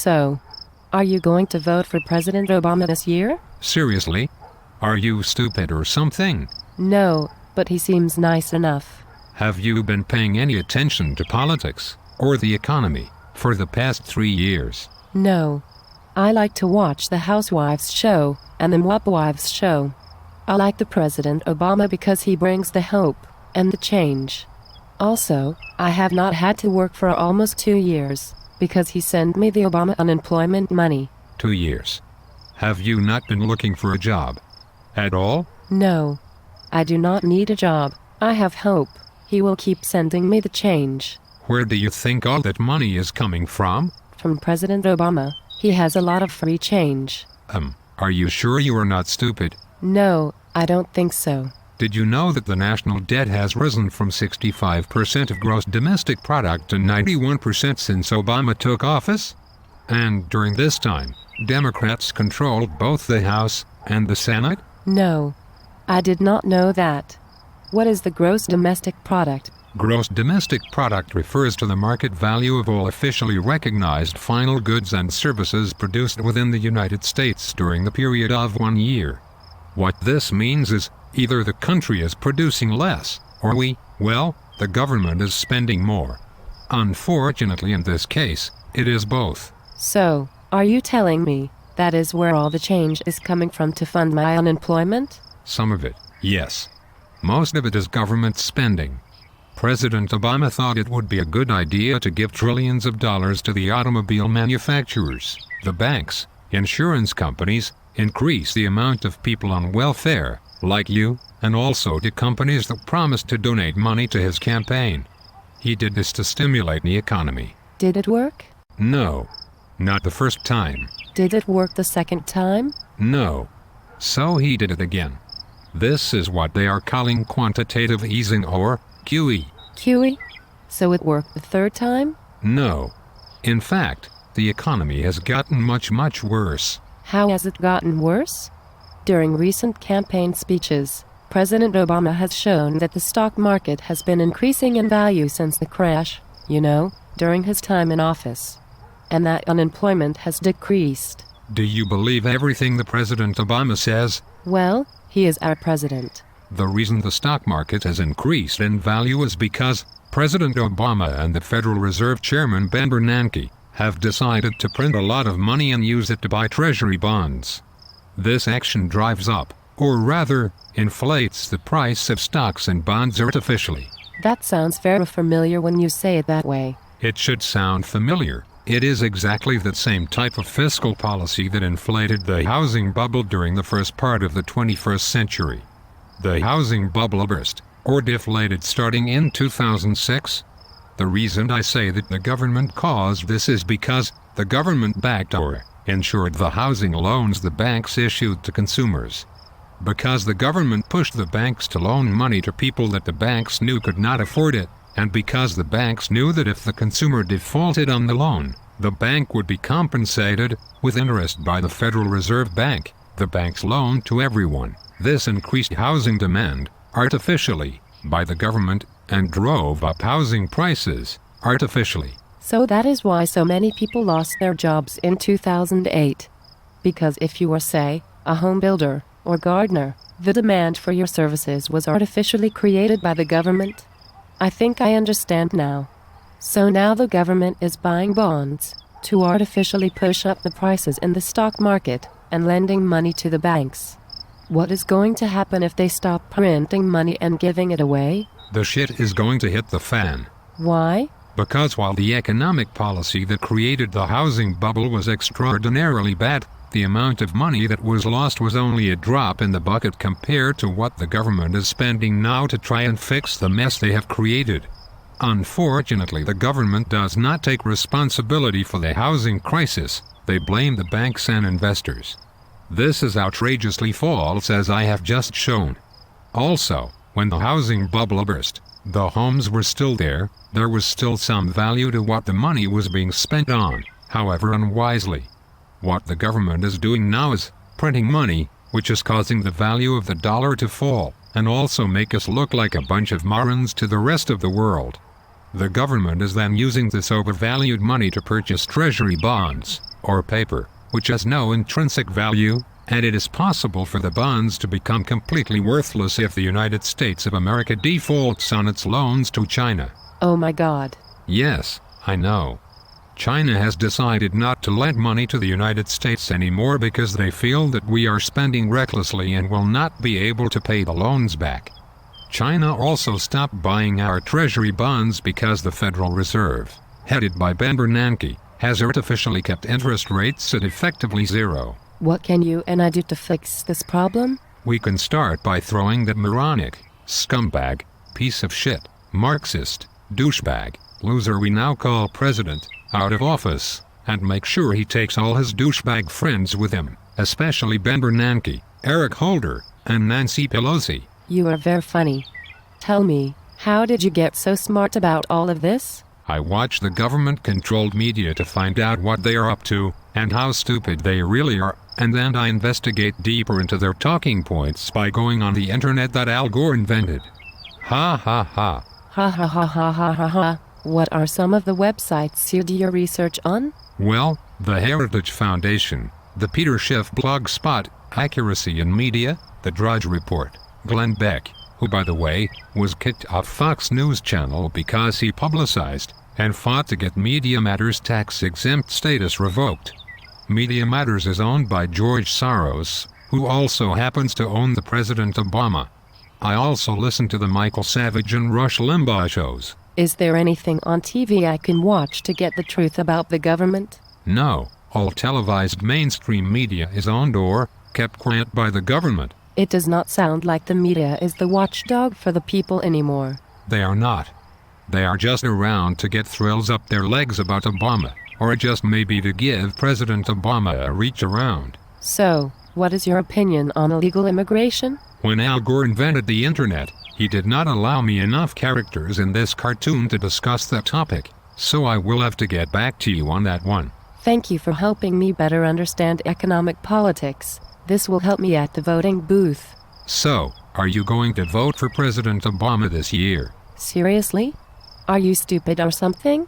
So, are you going to vote for President Obama this year? Seriously? Are you stupid or something? No, but he seems nice enough. Have you been paying any attention to politics or the economy for the past 3 years? No. I like to watch the Housewives show and the Mupp Wives show. I like the President Obama because he brings the hope and the change. Also, I have not had to work for almost 2 years because he sent me the Obama unemployment money. 2 years. Have you not been looking for a job at all? No. I do not need a job. I have hope. He will keep sending me the change. Where do you think all that money is coming from? From President Obama. He has a lot of free change. Are you sure you are not stupid? No, I don't think so. Did you know that the national debt has risen from 65% of gross domestic product to 91% since Obama took office? And during this time, Democrats controlled both the House and the Senate? No, I did not know that. What is the gross domestic product? Gross domestic product refers to the market value of all officially recognized final goods and services produced within the United States during the period of 1 year. What this means is, either the country is producing less, or the government is spending more. Unfortunately, in this case, it is both. So, are you telling me that is where all the change is coming from to fund my unemployment? Some of it, yes. Most of it is government spending. President Obama thought it would be a good idea to give trillions of dollars to the automobile manufacturers, the banks, insurance companies, increase the amount of people on welfare, like you, and also to companies that promised to donate money to his campaign. He did this to stimulate the economy. Did it work? No. Not the first time. Did it work the second time? No. So he did it again. This is what they are calling quantitative easing, or QE. QE? So it worked the third time? No. In fact, the economy has gotten much worse. How has it gotten worse? During recent campaign speeches, President Obama has shown that the stock market has been increasing in value since the crash, during his time in office. And that unemployment has decreased. Do you believe everything the President Obama says? Well, he is our president. The reason the stock market has increased in value is because President Obama and the Federal Reserve Chairman Ben Bernanke have decided to print a lot of money and use it to buy treasury bonds. This action drives up, or rather, inflates the price of stocks and bonds artificially. That sounds very familiar when you say it that way. It should sound familiar. It is exactly the same type of fiscal policy that inflated the housing bubble during the first part of the 21st century. The housing bubble burst, or deflated starting in 2006. The reason I say that the government caused this is because the government backed or insured the housing loans the banks issued to consumers. Because the government pushed the banks to loan money to people that the banks knew could not afford it, and because the banks knew that if the consumer defaulted on the loan, the bank would be compensated with interest by the Federal Reserve Bank, the bank's loan to everyone. This increased housing demand, artificially, by the government, and drove up housing prices, artificially. So that is why so many people lost their jobs in 2008. Because if you were, say, a home builder or gardener, the demand for your services was artificially created by the government. I think I understand now. So now the government is buying bonds to artificially push up the prices in the stock market and lending money to the banks. What is going to happen if they stop printing money and giving it away? The shit is going to hit the fan. Why? Because while the economic policy that created the housing bubble was extraordinarily bad, the amount of money that was lost was only a drop in the bucket compared to what the government is spending now to try and fix the mess they have created. Unfortunately, the government does not take responsibility for the housing crisis. They blame the banks and investors. This is outrageously false, as I have just shown. Also, when the housing bubble burst, the homes were still there. There was still some value to what the money was being spent on, however unwisely. What the government is doing now is printing money, which is causing the value of the dollar to fall, and also make us look like a bunch of morons to the rest of the world. The government is then using this overvalued money to purchase treasury bonds, or paper, which has no intrinsic value, and it is possible for the bonds to become completely worthless if the United States of America defaults on its loans to China. Oh my God. Yes, I know. China has decided not to lend money to the United States anymore because they feel that we are spending recklessly and will not be able to pay the loans back. China also stopped buying our treasury bonds because the Federal Reserve, headed by Ben Bernanke, has artificially kept interest rates at effectively zero. What can you and I do to fix this problem? We can start by throwing that moronic, scumbag, piece of shit, Marxist, douchebag, loser we now call president, out of office, and make sure he takes all his douchebag friends with him, especially Ben Bernanke, Eric Holder, and Nancy Pelosi. You are very funny. Tell me, how did you get so smart about all of this? I watch the government-controlled media to find out what they are up to, and how stupid they really are, and then I investigate deeper into their talking points by going on the internet that Al Gore invented. Ha ha ha. Ha ha ha ha ha ha ha. What are some of the websites you do your research on? Well, the Heritage Foundation, the Peter Schiff Blogspot, Accuracy in Media, the Drudge Report, Glenn Beck, who by the way, was kicked off Fox News Channel because he publicized and fought to get Media Matters tax-exempt status revoked. Media Matters is owned by George Soros, who also happens to own the President Obama. I also listen to the Michael Savage and Rush Limbaugh shows. Is there anything on TV I can watch to get the truth about the government? No, all televised mainstream media is owned or kept quiet by the government. It does not sound like the media is the watchdog for the people anymore. They are not. They are just around to get thrills up their legs about Obama, or just maybe to give President Obama a reach around. So, what is your opinion on illegal immigration? When Al Gore invented the internet, he did not allow me enough characters in this cartoon to discuss that topic, so I will have to get back to you on that one. Thank you for helping me better understand economic politics. This will help me at the voting booth. So, are you going to vote for President Obama this year? Seriously? Are you stupid or something?